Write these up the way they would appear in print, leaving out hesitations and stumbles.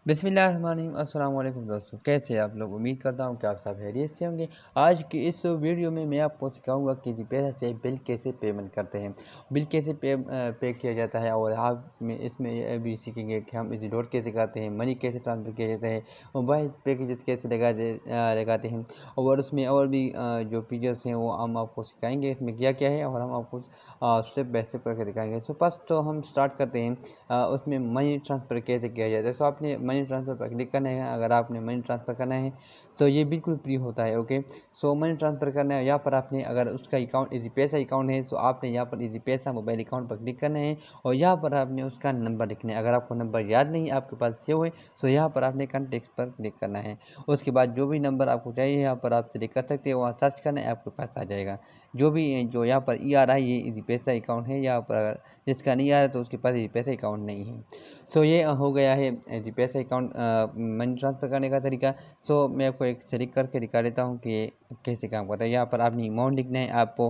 बिस्मिल्लाहिर्रहमानिर्रहीम। अस्सलाम वालेकुम दोस्तों, कैसे हैं आप लोग। उम्मीद करता हूँ कि आप सब खैरियत से होंगे। आज की इस वीडियो में मैं आपको सिखाऊंगा कि जीपे से बिल कैसे पेमेंट करते हैं, बिल कैसे पे किया जाता है। और आप में इसमें ये भी सीखेंगे कि हम इजी डॉट कैसे करते हैं, मनी कैसे ट्रांसफ़र किया जाता है, मोबाइल पैकेजेस कैसे लगाते हैं। और उसमें और भी जो फीचर्स हैं वो हम आपको सिखाएँगे, इसमें क्या क्या है, और हम आपको स्टेप बाय स्टेप करके दिखाएँगे। सो फर्स्ट तो हम स्टार्ट करते हैं उसमें मनी ट्रांसफ़र कैसे किया जाता है। सो आपने मनी ट्रांसफ़र पर क्लिक करना है। अगर आपने मनी ट्रांसफ़र करना है तो ये बिल्कुल फ्री होता है। ओके, सो मनी ट्रांसफ़र करना है, यहाँ पर आपने अगर उसका अकाउंट इजी पैसा अकाउंट है तो आपने यहाँ पर इजी पैसा मोबाइल अकाउंट पर क्लिक करना है और यहाँ पर आपने उसका नंबर लिखना है। अगर आपको नंबर याद नहीं आपके पास सेव है तो यहाँ पर आपने कॉन्टेक्ट पर क्लिक करना है। उसके बाद जो भी नंबर आपको चाहिए यहाँ पर आप सिलेक्ट कर सकते हैं, वहाँ सर्च करना है, आपके पास आ जाएगा। जो यहाँ पर ई आ रहा है ये इजी पैसा अकाउंट है। यहाँ पर अगर जिसका नहीं आ रहा तो उसके पास इजी पैसा अकाउंट नहीं है। सो ये हो गया है जी पैसा अकाउंट मनी ट्रांसफ़र करने का तरीका। सो मैं आपको एक सेलेक्ट करके दिखा देता हूँ कि ये कैसे काम करता है। यहाँ पर आपने अमाउंट लिखना है। आपको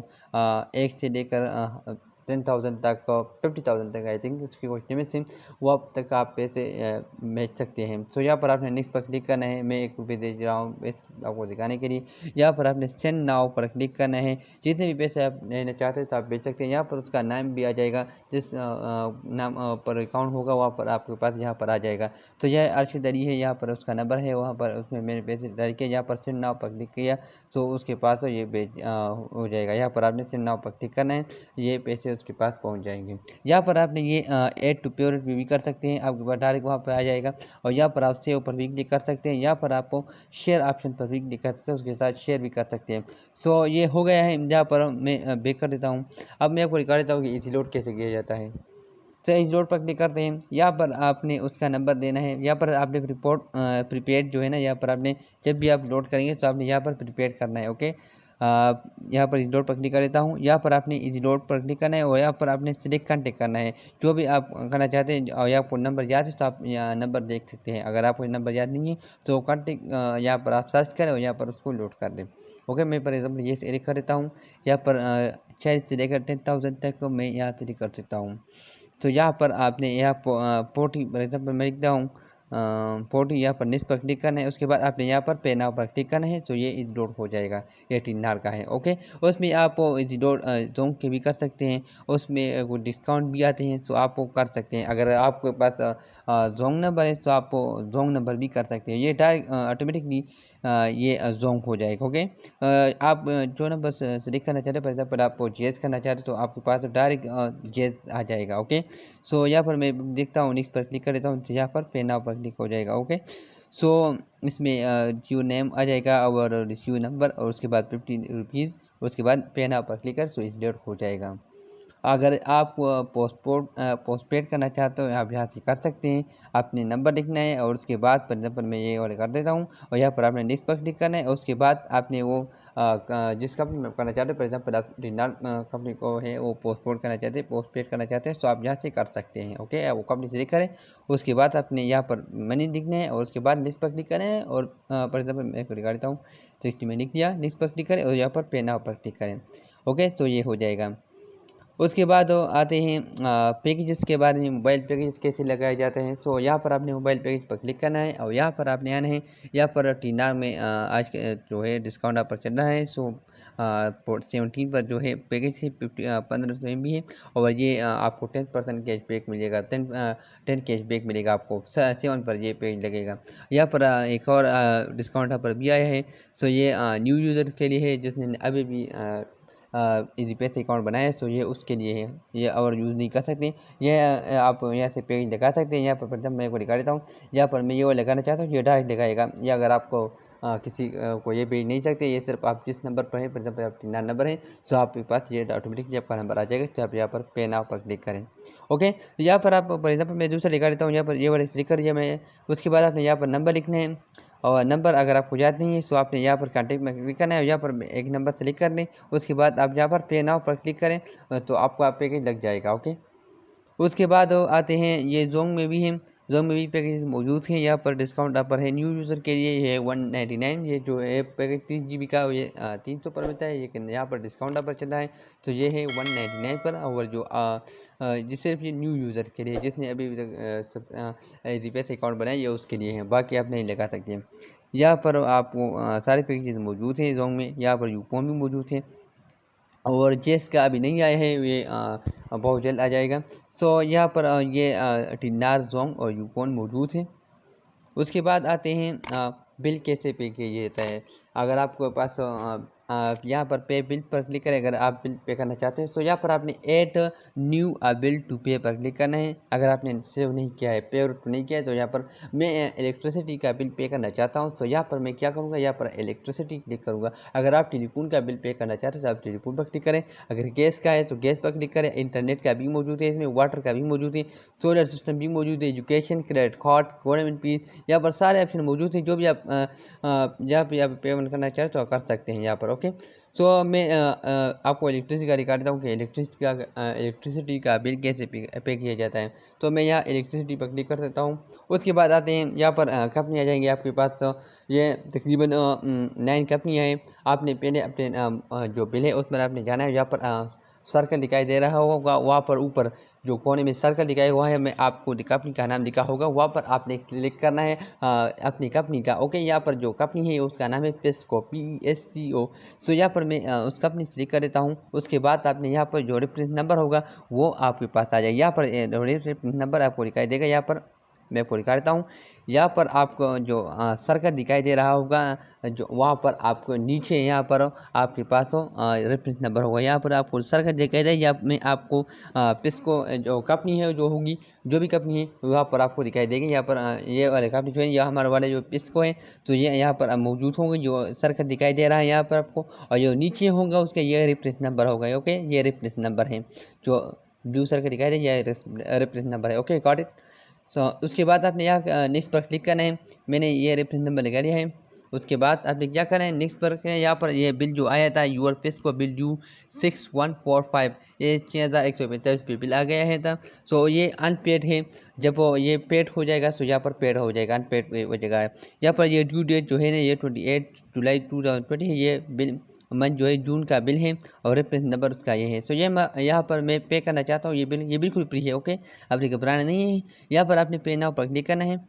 1 से लेकर 10,000 तक, 50,000 तक आई थिंक उसकी कुछ लिमिट थी, वो अब तक आप पैसे भेज सकते हैं। सो यहाँ पर आपने नेक्स्ट पर क्लिक करना है। मैं 1 रुपये दे रहा हूँ इस आपको दिखाने के लिए। यहाँ पर आपने सेंड नाउ पर क्लिक करना है। जितने भी पैसे आप लेना चाहते हैं तो आप भेज सकते हैं। यहाँ पर उसका नाम भी आ जाएगा, जिस नाम पर अकाउंट होगा वहाँ पर आपके पास यहाँ पर आ जाएगा। तो यह अर्शद अली है, यहाँ पर उसका नंबर है, वहाँ पर उसमें मैंने पैसे डाल के यहाँ पर सेंड नाउ पर क्लिक किया तो उसके पास ये भेज हो जाएगा। यहाँ पर आपने सेंड नाउ पर क्लिक करना है, ये पैसे उसके पास पहुँच जाएंगे। यहाँ पर आपने ये ऐड टू पेमेंट भी कर सकते हैं, आपके पास डायरेक्ट वहाँ पर आ जाएगा। और यहाँ पर आप सेव पर भी क्लिक कर सकते हैं। यहाँ पर आपको शेयर ऑप्शन पर भी क्लिक कर सकते हैं, उसके साथ शेयर भी कर सकते हैं। सो ये हो गया है। यहाँ पर मैं बैक कर देता हूँ। अब मैं आपको दिखा देता हूँ कि इजी लोड कैसे किया जाता है। तो इस लोड पर क्लिक करते हैं। यहाँ पर आपने उसका नंबर देना है। यहाँ पर आपने प्रीपेड जो है ना, यहाँ पर आपने जब भी आप लोड करेंगे तो आपने यहाँ पर प्रीपेड करना है। ओके, यहाँ पर इस लोड पर क्लिक कर देता हूँ। यहाँ पर आपने इजी लोड पर क्लिक करना है और यहाँ पर आपने सिलेक्ट कॉन्टेक्ट करना है जो भी आप करना चाहते हैं। और यहाँ आपको नंबर याद है तो आप यहाँ नंबर देख सकते हैं। अगर आपको नंबर याद नहीं है तो कॉन्टेक्ट यहाँ पर आप सर्च करें और यहाँ पर उसको लोड कर दें। ओके, मैं फॉर एग्जाम्पल ये सेलेक्ट कर देता हूँ। यहाँ पर 6 से लेकर 10,000 तक को मैं यहाँ सेलेक्ट कर सकता हूँ। तो यहाँ पर आपने यहाँ पोर्टी फॉर एग्जाम्पल मैं लिखता हूँ पोर्टी, यहाँ पर नेक्स्ट पर क्लिक करना है। उसके बाद आपने यहाँ पर पे नाउ पर क्लिक करना है। तो ये इजी लोड हो जाएगा। ये टिन्नार का है। ओके, उसमें आप इजी लोड जोंग के भी कर सकते हैं, उसमें कुछ डिस्काउंट भी आते हैं तो आप वो कर सकते हैं। अगर आपके पास जोंग नंबर है तो आप जोंग नंबर भी कर सकते हैं। ये डायरेक्ट ऑटोमेटिकली ये जोंग हो जाएगा। ओके, आप जो नंबर सेलेक्ट करना चाहते हैं, फॉर एग्जाम्पल आप जेस करना चाहते हैं तो आपके पास डायरेक्ट जेस आ जाएगा। ओके, सो यहाँ पर मैं देखता हूँ, नेक्स्ट पर क्लिक कर देता हूँ, तो यहाँ पर पे नाउ पर क्लिक हो जाएगा। ओके, सो इसमें रिसीव नेम आ जाएगा और रिसीव नंबर और उसके बाद 50 रुपीज़, उसके बाद पे नाउ पर क्लिक कर सो इस डेट हो जाएगा। अगर आप पोस्टपेड करना चाहते हो आप यहाँ से कर सकते हैं। आपने नंबर लिखना है और उसके बाद फॉर एग्जाम्पल मैं ये वाले कर देता हूँ और यहाँ पर आपने नेक्स्ट पर क्लिक करना है। उसके बाद आपने वो जिस कंपनी में करना चाहते हो, फॉर एग्जाम्पल आप डिनार कंपनी को है वो पोस्टपोड करना चाहते हैं, पोस्टपेड करना चाहते हैं तो आप यहाँ से कर सकते हैं। ओके, वो कंपनी से करें। उसके बाद आपने यहाँ पर मनी लिखना है और उसके बाद नेक्स्ट पर क्लिक करें और फॉर एग्जाम्पल मैं दिखा देता हूँ। तो इसमें मैंने लिख दिया, नेक्स्ट पर क्लिक करें और यहाँ पर पे नाउ पर क्लिक करें। ओके, तो ये हो जाएगा। उसके बाद आते हैं पैकेजेस के बारे में। मोबाइल पैकेज कैसे लगाए जाते हैं। सो यहाँ पर आपने मोबाइल पैकेज पर क्लिक करना है और यहाँ पर आपने आना है। यहाँ पर टीनार में आज के जो है डिस्काउंट ऑफर चल रहा है। सो 17 पर जो है पैकेज है 1500 MB है और ये आपको 10% कैशबैक मिलेगा। 10 कैशबैक मिलेगा आपको 7 पर ये पेज लगेगा। यहाँ पर एक और डिस्काउंट ऑफर भी आया है। सो ये न्यू यूज़र के लिए है जिसने अभी भी इजी पैसे अकाउंट बनाया है। सो ये उसके लिए है, ये और यूज़ नहीं कर सकते। ये आप यहाँ से पेज लगा सकते हैं। यहाँ पर प्रथम मैं को दिखा देता हूँ। यहाँ पर मैं ये वो लगाना चाहता हूँ, ये डायरेक्ट लगाएगा। ये अगर आपको किसी को ये भेज नहीं सकते, ये सिर्फ आप जिस नंबर पर है, फॉर एग्जाम्पल आप 3 नंबर है तो आपके पास ये ऑटोमेटिकली आपका नंबर आ जाएगा। तो आप यहाँ पर पे नाउ पर क्लिक करें। ओके, तो यहाँ पर आप फॉर एग्जाम्पल मैं दूसरा लिखा देता हूँ। यहाँ पर ये वाले क्लिक कर दिया मैं। उसके बाद आपने यहाँ पर नंबर लिखने हैं और नंबर अगर आपको याद नहीं है तो आपने यहाँ पर कॉन्टैक्ट में क्लिक करना है। यहाँ पर एक नंबर सेलेक्ट कर लें। उसके बाद आप यहाँ पर पे नाउ पर क्लिक करें तो आपको पैकेज लग जाएगा। ओके, उसके बाद आते हैं ये जोंग में भी है। जोंग में भी पैकेज मौजूद हैं। यहाँ पर डिस्काउंट ऑफर है न्यू यूज़र के लिए, ये 199, ये जो है पैकेज 3 GB का ये 300 पर मिलता है, लेकिन यहाँ पर डिस्काउंट ऑफर चल रहा है तो ये है 199 पर। और जो जिस सिर्फ ये न्यू यूज़र के लिए, जिसने अभी तक जीपीएस अकाउंट बनाया, ये उसके लिए है, बाकी आप नहीं लगा सकते हैं। यहाँ पर आपको सारे पैकेजेस मौजूद हैं जोंग में। यहाँ पर यूपोन भी मौजूद है, और जेस का अभी नहीं आया है, ये बहुत जल्द आ जाएगा। सो यहाँ पर ये टिन्नार जोंग और यूपोन मौजूद है। उसके बाद आते हैं बिल कैसे पे किया जाता है। अगर आपके पास यहाँ पर पे बिल पर क्लिक करें, अगर आप बिल पे करना चाहते हैं तो यहाँ पर आपने ऐड न्यू बिल टू पे पर क्लिक करना है। अगर आपने सेव नहीं किया है, पे टू नहीं किया है, तो यहाँ पर मैं इलेक्ट्रिसिटी का बिल पे करना चाहता हूँ, तो यहाँ पर मैं क्या करूँगा, यहाँ पर इलेक्ट्रिसिटी क्लिक करूँगा। अगर आप टेलीफोन का बिल पे करना चाहते हैं तो आप टेलीफोन पर क्लिक करें। अगर गैस का है तो गैस पर क्लिक करें। इंटरनेट का भी मौजूद है इसमें, वाटर का भी मौजूद है, सोलर सिस्टम भी मौजूद है, education, credit card, government fees, यहाँ पर सारे ऑप्शन मौजूद हैं। जो भी आप जहाँ पे आप पेमेंट करना चाहें तो कर सकते हैं यहाँ पर। ओके, सो मैं आपको इलेक्ट्रिसिटी का दिखा देता हूँ कि इलेक्ट्रिसिटी का बिल कैसे पे किया जाता है। तो मैं यहाँ इलेक्ट्रिसिटी पर क्लिक कर सकता हूँ। उसके बाद आते हैं यहाँ पर कंपनी आ जाएंगी आपके पास। तो ये तकरीबन 9 कंपनियाँ हैं। आपने पहले अपने जो बिल है उस पर आपने जाना है। यहाँ पर सर्कल दिखाई दे रहा होगा, वहाँ पर ऊपर जो कोने में सर्कल दिखाया हुआ है, मैं आपको कंपनी का नाम लिखा होगा, वहाँ पर आपने क्लिक करना है अपनी कंपनी का। ओके, यहाँ पर जो कंपनी है उसका नाम है पेस्को, PSCO। सो यहाँ पर मैं उस कंपनी से क्लिक कर देता हूँ। उसके बाद आपने यहाँ पर जो रेफरेंस नंबर होगा वो आपके पास आ जाएगा। यहाँ पर रेफरेंस नंबर आपको दिखाई देगा। यहाँ पर मैं आपको दिखा देता हूँ। यहाँ पर आपको जो सर्कल दिखाई दे रहा होगा, जो वहाँ पर आपको नीचे यहाँ पर आपके पास रेफरेंस नंबर होगा। यहाँ पर आपको सर्कल दिखाई दे, या में आपको पिस्को जो कंपनी है जो होगी, जो भी कंपनी है वहाँ पर आपको दिखाई देगी। यहाँ पर ये वाले कंपनी जो है, यह हमारे वाले जो पिस्को है, तो ये यहाँ पर मौजूद होंगे। जो सर्कल दिखाई दे रहा है यहाँ पर आपको, और जो नीचे होगा उसका ये रेफरेंस नंबर होगा। ओके, ये रेफरेंस नंबर है, जो ब्लू सर्कल दिखाई दे, ये रेफरेंस नंबर है। Okay, got it. उसके बाद आपने यहाँ नेक्स्ट पर क्लिक करना है। मैंने ये रेफरेंस नंबर लगा दिया है। उसके बाद आपने क्या करना है, नेक्स्ट पर यहाँ पर ये बिल जो आया था यूर पिस्को बिल ड्यू 6145, ये 6145 पे बिल आ गया है था। सो ये अनपेड है। जब वो ये पेड हो जाएगा तो यहाँ पर पेड हो जाएगा, अनपेड हो जाएगा। यहाँ पर ये ड्यू डेट जो है ना, ये 28 जुलाई 2020 है। ये बिल मंथ जो है जून का बिल है, और रेफरेंस नंबर उसका ये है। सो ये यहाँ पर मैं पे करना चाहता हूँ। ये बिल ये बिल्कुल फ्री है। ओके, आपने घबराना नहीं है। यहाँ पर आपने पे नाउ पर क्लिक करना है।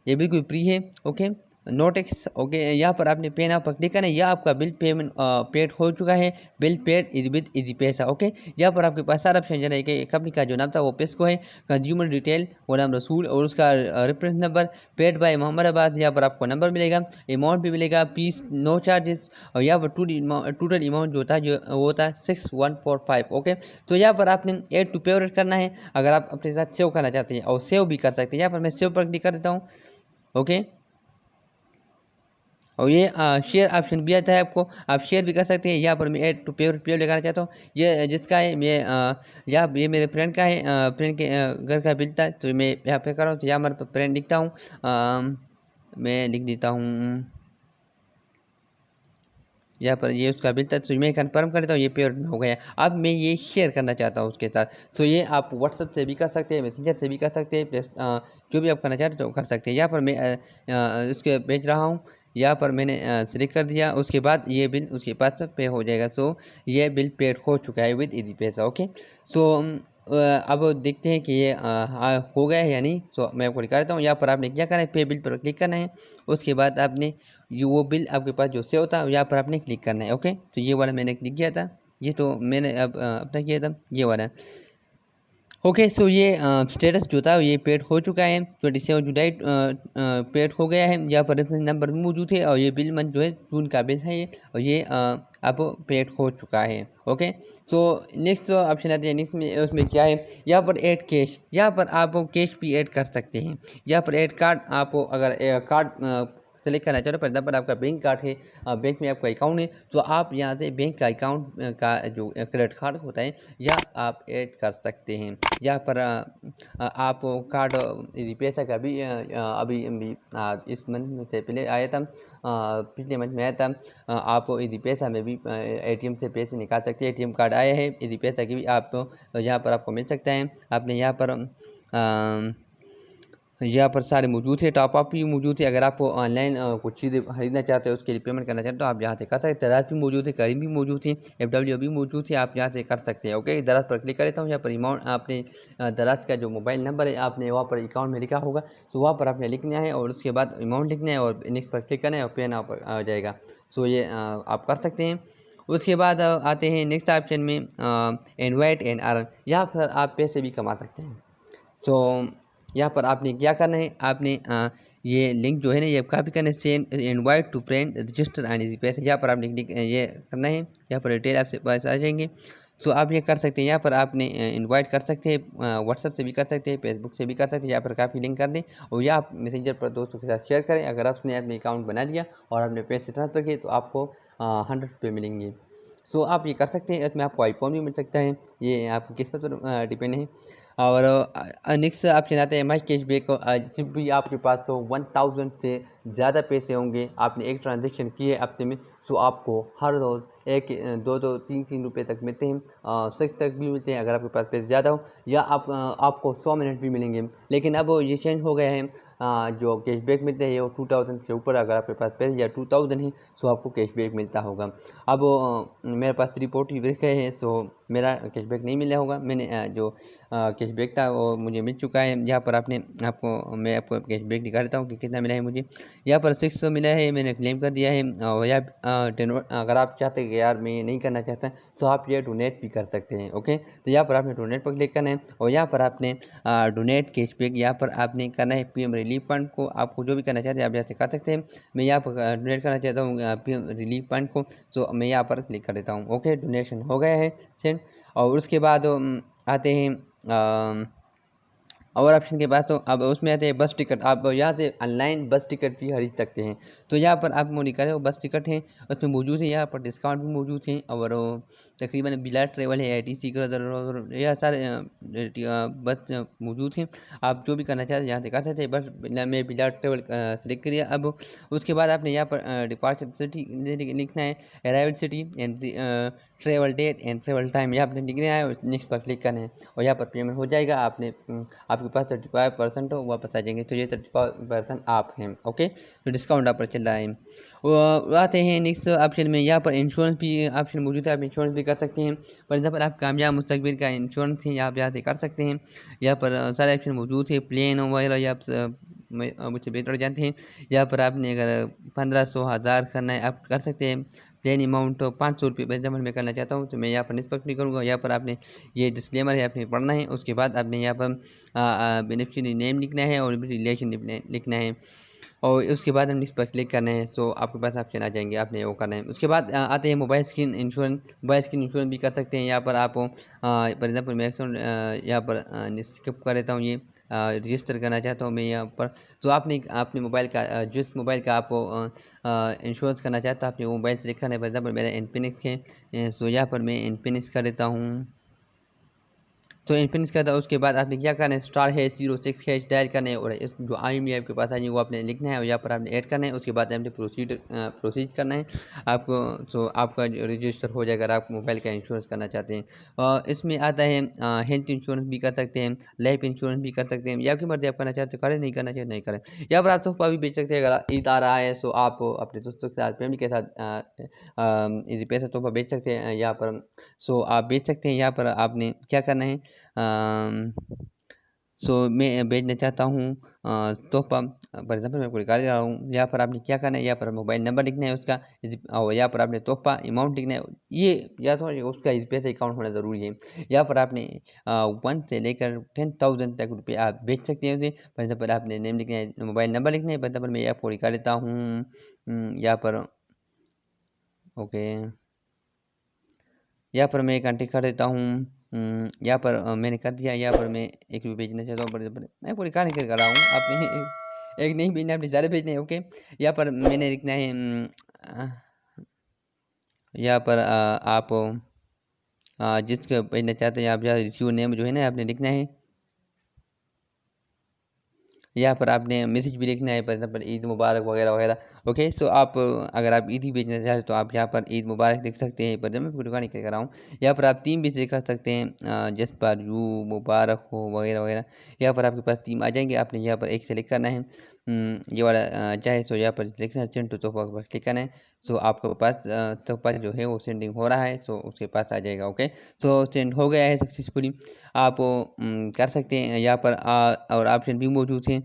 ये बिल्कुल फ्री है। Okay, no tax. ओके, यहाँ पर आपने पे नाउ पर क्लिक करना है। यह आपका बिल पेमेंट पेड हो चुका है। Bill paid is with easy पैसा। ओके, यहाँ पर आपके पास सारा ऑप्शन जाना है कि कंपनी का जो नाम था वो पेस्को है, कंज्यूमर डिटेल वो नाम रसूल, और उसका reference number, paid by Mohammadabad. यहाँ पर आपको नंबर मिलेगा, अमाउंट भी मिलेगा, फीस नो चार्जेस। और यहाँ पर टोटल अमाउंट जो था जो वो था 6145। ओके, तो यहाँ पर आपने ऐड टू फेवरेट करना है अगर आप अपने साथ सेव करना चाहते हैं, और सेव भी कर सकते हैं। यहाँ पर मैं सेव पर क्लिक कर देता हूँ। ओके, और ये शेयर ऑप्शन भी आता है आपको, आप शेयर भी कर सकते हैं। यहाँ पर मैं ऐड टू पे लगाना चाहता हूँ। ये जिसका है, मैं यहाँ ये मेरे फ्रेंड का है, फ्रेंड के घर का बिल था, तो मैं यहाँ पे कर रहा हूँ। तो यहाँ हमारे फ्रेंड लिखता हूँ, मैं लिख देता हूँ यहाँ पर, ये उसका बिल था, तो मैं कंफर्म कर देता हूँ, ये पेमेंट में हो गया। अब मैं ये शेयर करना चाहता हूँ उसके साथ। तो ये आप व्हाट्सएप से भी कर सकते हैं, मैसेंजर से भी कर सकते हैं, प्लस जो भी आप करना चाहते हो तो कर सकते हैं। यहाँ पर मैं उसके भेज रहा हूँ। यहाँ पर मैंने सेलेक्ट कर दिया। उसके बाद ये बिल उसके पास पे हो जाएगा। सो ये बिल पेड हो चुका है विद इजी पैसा। ओके, सो अब देखते हैं कि ये हो गया है या नहीं। सो मैं आपको दिखा देता हूँ। यहाँ पर आपने क्या करना है, पे बिल पर क्लिक करना है। उसके बाद आपने वो बिल आपके पास जो सेव था यहाँ पर आपने क्लिक करना है। ओके, तो ये वाला मैंने क्लिक किया था, ये तो मैंने अब अपना किया था, ये वाला। ओके, सो ये स्टेटस जो था ये पेड हो चुका है, 27 जुलाई पेड हो गया है। यहाँ पर रेफरेंस नंबर भी मौजूद है, और ये बिल मंथ जो है जून का बिल है ये, और ये अब पेड हो चुका है। ओके, सो नेक्स्ट ऑप्शन आते हैं। नेक्स्ट में उसमें क्या है, यहाँ पर ऐड कैश, यहाँ पर आप कैश भी ऐड कर सकते हैं। यहाँ पर ऐड कार्ड, आप अगर कार्ड सेलेक्ट करना चाहते हो, फॉर एग्जाम्पल आपका बैंक कार्ड है, बैंक में आपका अकाउंट है, तो आप यहाँ से बैंक का अकाउंट का जो क्रेडिट कार्ड होता है या आप ऐड कर सकते हैं। यहाँ पर आप कार्ड पैसा का भी अभी इस मंथ से पहले आया था, पिछले मंथ में आया था। आप इजी पैसा में भी एटीएम से पैसे निकाल सकते हैं। एटीएम कार्ड आया है इजी पैसा की भी, आप यहाँ पर आपको मिल सकता है। आपने यहाँ पर यहाँ पर सारे मौजूद है, टॉप अप भी मौजूद है। अगर आपको ऑनलाइन कुछ चीज़ें खरीदना चाहते हो, उसके लिए पेमेंट करना चाहते हो, तो आप यहाँ से कर सकते हैं। दराज भी मौजूद है, करीम भी मौजूद है, FW भी मौजूद है, आप यहाँ से कर सकते हैं। ओके, दराज पर क्लिक करता हूँ। यहाँ पर अमाउंट आपने दराज का जो मोबाइल नंबर है आपने वहाँ पर अकाउंट में लिखा होगा, तो वहाँ पर आपने लिखना है और उसके बाद अमाउंट लिखना है और नेक्स्ट पर क्लिक करना है और पे नाउ पर आ जाएगा। सो ये आप कर सकते हैं। उसके बाद आते हैं नेक्स्ट ऑप्शन में इनवाइट एंड अर्न। यहाँ पर आप पैसे भी कमा सकते हैं। सो यहाँ पर आपने क्या करना है, आपने ये लिंक जो है ना, ये कॉपी करना है, send invite to friend register and easy पैसे। यहाँ पर आपने ये करना है, यहाँ पर डिटेल आपसे पास आ जाएंगे। सो आप ये कर सकते हैं। यहाँ पर आपने इनवाइट कर सकते हैं, व्हाट्सअप से भी कर सकते हैं, फेसबुक से भी कर सकते हैं। यहाँ पर काफ़ी लिंक कर दें और या आप मैसेंजर पर दोस्तों के साथ शेयर करें। अगर आपने अपने अकाउंट बना लिया और आपने पैसे ट्रांसफर किए तो आपको 100 रुपये मिलेंगे। सो आप ये कर सकते हैं। इसमें आपको आईफोन भी मिल सकता है, ये आपकी किस्मत पर डिपेंड है। और नेक्स्ट ऑप्शन आता है माई कैशबैक। जब भी आपके पास 1000 से ज़्यादा पैसे होंगे, आपने एक ट्रांजेक्शन की है हफ्ते में, तो आपको हर रोज़ एक दो दो तीन तीन रुपये तक मिलते हैं, 6 तक भी मिलते हैं अगर आपके पास पैसे ज़्यादा हो, या आपको 100 मिनट भी मिलेंगे। लेकिन अब ये चेंज हो गया है, जो कैशबैक मिलते हैं वो 2000 से ऊपर अगर आपके पास पैसे या 2000 है सो आपको कैशबैक मिलता होगा। अब मेरे पास 340 ब्रेक है, सो मेरा कैशबैक नहीं मिला होगा। मैंने जो कैशबैक था वो मुझे मिल चुका है। यहाँ पर मैं आपको कैशबैक दिखा देता हूँ कि कितना मिला है मुझे। यहाँ पर 600 मिला है, मैंने क्लेम कर दिया है। और अगर आप चाहते हैं कि यार मैं ये नहीं करना चाहता, तो आप ये डोनेट भी कर सकते हैं। ओके, तो यहाँ पर आपने डोनेट पर क्लिक करना है और यहाँ पर आपने डोनेट कैशबैक यहाँ पर आपने करना है। PM रिलीफ फंड को आपको जो भी करना चाहते हैं आप यहाँ से कर सकते हैं। मैं यहाँ पर डोनेट करना चाहता हूँ PM रिलीफ फंड को, तो मैं यहाँ पर क्लिक कर देता हूँ। ओके, डोनेशन हो गया है सेंड। और उसके बाद आते हैं और ऑप्शन के बाद, तो अब उसमें आते हैं बस टिकट। आप यहाँ से ऑनलाइन बस टिकट भी खरीद सकते हैं। तो यहाँ पर आप मोनिका जो बस टिकट हैं उसमें मौजूद है, यहाँ पर डिस्काउंट भी मौजूद है। और तकरीबन बिला ट्रेवल है, ITC का, यह सारे बस मौजूद हैं। आप जो भी करना चाहते हैं यहाँ से कर सकते हैं। बस मैं बिला ट्रेवल सेलेक्ट करिए। अब उसके बाद आपने यहाँ पर डिपार्चर सिटी लिखना है, arrival city and travel date and travel time, यहाँ पर लिखना है और नेक्स्ट पर क्लिक करना है और यहाँ पर पेमेंट हो जाएगा। आपके पास 35% हो वापस आ जाएंगे। तो ये 35% आप हैं। ओके, तो डिस्काउंट आप पर चल रहा है। वो आते हैं नेक्स्ट ऑप्शन में, यहाँ पर इंश्योरेंस भी ऑप्शन मौजूद है, आप इंश्योरेंस भी कर सकते हैं। फॉर एग्जाम्पल आप कामयाब मुस्तकबिल का इंश्योरेंस है, आप यहाँ से कर सकते हैं। यहाँ पर सारे ऑप्शन मौजूद है, प्लेन वगैरह, या आप मुझसे बेहतर जानते हैं। यहाँ पर आपने अगर 1500 1000 करना है आप कर सकते हैं। प्लेन अमाउंट 500 रुपये फॉर एग्जाम्पल मैं करना चाहता हूँ, तो मैं यहाँ पर निष्पक्ष नहीं करूँगा। यहाँ पर आपने ये डिस्क्लेमर है आपने पढ़ना है। उसके बाद आपने यहाँ पर बेनिफिशियरी नेम लिखना है और रिलेशन लिखना है और उसके बाद हम इस पर क्लिक करना है। सो आपके पास ऑप्शन आ जाएंगे, आपने वो करना है। उसके बाद आते हैं mobile screen insurance. Mobile screen insurance भी कर सकते हैं। यहाँ पर आप फॉर एग्जाम्पल मैं यहाँ पर स्किप कर देता हूँ, ये रजिस्टर करना चाहता हूँ मैं यहाँ पर। तो आपने अपने मोबाइल का जिस मोबाइल का आप इंश्योरेंस करना चाहते हो आपने वो मोबाइल सेलेक्ट करना है। फॉर एग्जाम्पल मेरा इन्फिनिक्स है, सो यहाँ पर मैं इन्फिनिक्स कर देता हूँ। तो इन्फिनिक्स का था। उसके बाद आपने क्या करना है, *06# डायल करना है और इस जो IMEI आपके पास आएंगे वो आपने लिखना है और यहाँ पर आपने ऐड करना है। उसके बाद आपने प्रोसीड करना है आपको। तो आपका रजिस्टर हो जाएगा अगर आप मोबाइल का इंश्योरेंस करना चाहते हैं। और इसमें आता है हेल्थ इंश्योरेंस भी कर सकते हैं, लाइफ इंश्योरेंस भी कर सकते हैं। या आपकी मर्जी, आप करना चाहते हो करें, नहीं करना चाहिए नहीं करें। यहाँ पर आप तोहफा भी बेच सकते हैं। अगर ईद आ रहा है सो आप अपने दोस्तों के साथ फैमिली के साथ इजी पैसा तोहफा बेच सकते हैं यहाँ पर। सो आप बेच सकते हैं। यहाँ पर आपने क्या करना है, सो मैं भेजना चाहता हूँ तोहफा। फॉर एग्जाम्पल मैं कोई गाड़ी ला रहा हूँ, यहाँ पर आपने क्या करना है, यहाँ पर मोबाइल नंबर लिखना है उसका और यहाँ पर आपने तोहफा अमाउंट लिखना है। ये या तो उसका इस पैसे अकाउंट होना ज़रूरी है। यहाँ पर आपने 1 से लेकर 10,000 तक रुपये आप बेच सकते हैं उसे। फॉर एग्जाम्पल आपने नेम लिखना है, मोबाइल नंबर लिखना है। फॉर एग्जाम्पल मैं आपको निकाल लेता हूँ यहाँ पर। ओके, यहाँ पर मैं एक घंटे कर देता हूँ। यहाँ पर मैंने कर दिया। यहाँ पर मैं एक भी भेजना चाहता हूँ, पर मैं पूरी कहानी कर रहा हूँ। आपने एक नहीं भेजना, अपने सारे भेजने हैं। ओके, यहाँ पर मैंने लिखना है यहाँ पर आप जिसको भेजना चाहते हैं आप यहाँ रिसीव नेम जो है ना आपने लिखना है। यहाँ पर आपने मैसेज भी लिखना है, फॉर एग्जाम्पल ईद मुबारक वगैरह वगैरह। ओके, सो आप अगर आप ईद ही भेजना चाहते हैं तो आप यहाँ पर ईद मुबारक लिख सकते हैं। पर जब मैं वीडियो नहीं कर रहा हूँ, यहाँ पर आप थीम भी लिख सकते हैं, जिस पर यू मुबारक हो वगैरह वगैरह। यहाँ पर आपके पास थीम आ जाएंगे, आपने यहाँ पर एक सेलेक्ट करना है, ये वाला चाहे सो यहाँ पर लिखना है सेंड टू तोहफा पर क्लिक करना है। सो आपके पास तोहफा जो है वो सेंडिंग हो रहा है, सो उसके पास आ जाएगा। ओके, सो सेंड हो गया है सक्सेसफुली। आप कर सकते हैं यहाँ पर और ऑप्शन भी मौजूद हैं।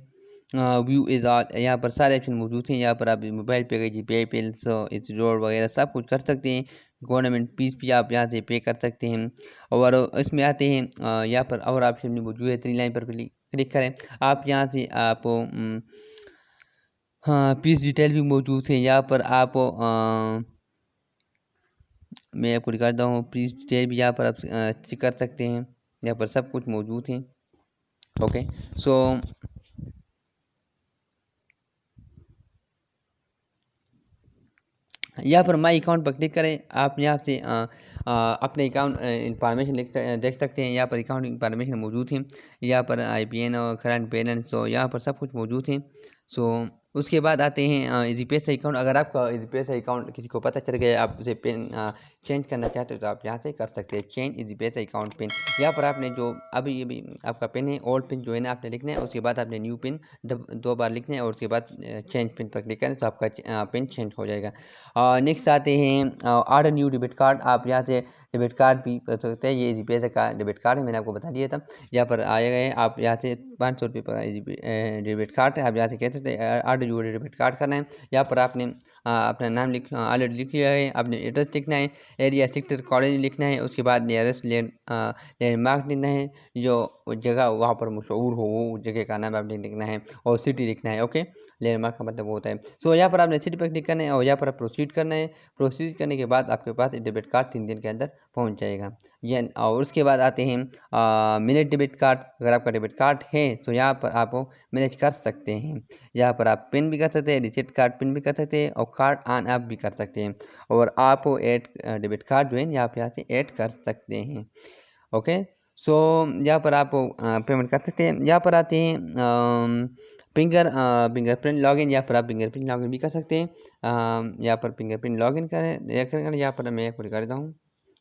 व्यू इज़ ऑल, यहाँ पर सारे ऑप्शन मौजूद हैं। यहाँ पर आप मोबाइल पे जी पे पेल सो इस रोड वगैरह सब कुछ कर सकते हैं। गवर्नमेंट फीस भी आप यहाँ से पे कर सकते हैं। और इसमें आते हैं यहाँ पर और ऑप्शन भी मौजूद है, 3 लाइन पर क्लिक करें। आप यहाँ से आप हाँ फीस डिटेल भी मौजूद है। यहाँ पर आप मैं आपको दिखाता हूँ, फीस डिटेल भी यहाँ पर आप चेक कर सकते हैं। यहाँ पर सब कुछ मौजूद है। ओके, सो यहाँ पर माई अकाउंट पर क्लिक करें। आप यहाँ से अपने अकाउंट इंफॉर्मेशन देख सकते हैं। यहाँ पर अकाउंट इंफॉर्मेशन मौजूद है। यहाँ पर IPN और करंट बैलेंस, सो यहाँ पर सब कुछ मौजूद है। सो उसके बाद आते हैं इजी पैसा अकाउंट। अगर आपका इजी पैसा अकाउंट किसी को पता चल गया, आप उसे पिन चेंज करना चाहते हो तो आप यहाँ से कर सकते हैं चेंज इजी पैसा अकाउंट पिन। यहाँ पर आपने जो अभी आपका पिन है, ओल्ड पिन जो है ना आपने लिखना है, उसके बाद आपने न्यू पिन 2 बार लिखना है और उसके बाद चेंज पिन पर क्लिक करें तो आपका पिन चेंज हो जाएगा। नेक्स्ट आते हैं आर्डर न्यू डेबिट कार्ड। आप यहाँ से डेबिट कार्ड भी कर सकते हैं। ये इजी पैसा का डेबिट कार्ड है, मैंने आपको बता दिया था। यहाँ पर आए गए आप यहाँ से 500 रुपये का डेबिट कार्ड है। आप यहाँ से कह सकते हैं आर्डर न्यू डेबिट कार्ड करना है। यहाँ पर आपने अपना नाम ऑलरेडी लिख लिया है, आपने एड्रेस लिखना है, एरिया सेक्टर कॉलेज लिखना है, उसके बाद नियरेस्ट लैंडमार्क लिखना है, जो जगह वहाँ पर मशहूर हो वो जगह का नाम आपने लिखना है, और सिटी लिखना है। ओके, लैंडमार्क का मतलब वो होता है। सो यहाँ पर आपने सिटी पर क्लिक करना है और यहाँ पर प्रोसीड करना है। प्रोसीड करने के बाद आपके पास डेबिट कार्ड 3 दिन के अंदर पहुँच जाएगा। ये और उसके बाद आते हैं मिनट डेबिट कार्ड। अगर आपका डेबिट कार्ड है तो यहाँ पर आप मैनेज कर सकते हैं। यहाँ पर आप पिन भी कर सकते हैं, रिसेट कार्ड पिन भी कर सकते हैं और कार्ड ऑन ऑफ भी कर सकते हैं। और आप ऐड डेबिट कार्ड जो है यहाँ से ऐड कर सकते हैं। ओके, सो यहाँ पर आप पेमेंट कर सकते हैं। यहाँ पर आते हैं फिंगरप्रिंट लॉगिन। यहाँ पर आप फिंगरप्रिंट लॉगिन भी कर सकते हैं। यहाँ पर फिंगरप्रिंट लॉगिन करें, यहाँ पर मैं आपको दिखा देता हूँ।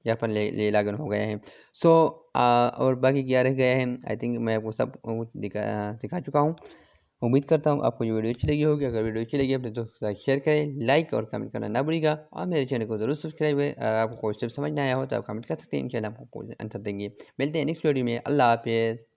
यहाँ पर ले लॉगिन हो गया है। सो और बाकी क्या रह गया है, आई थिंक मैं आपको सब कुछ दिखा चुका हूँ। उम्मीद करता हूँ आपको ये वीडियो अच्छी लगी होगी। अगर वीडियो अच्छी लगी अपने दोस्तों के साथ शेयर करें, लाइक और कमेंट करना ना भूलिएगा, और मेरे चैनल को जरूर सब्सक्राइब करें। अगर आपको कोई स्टेप समझ ना आया हो तो आप कमेंट कर सकते हैं, इंशाल्लाह आपको आंसर देंगे। मिलते हैं नेक्स्ट वीडियो में। अल्लाह हाफिज़।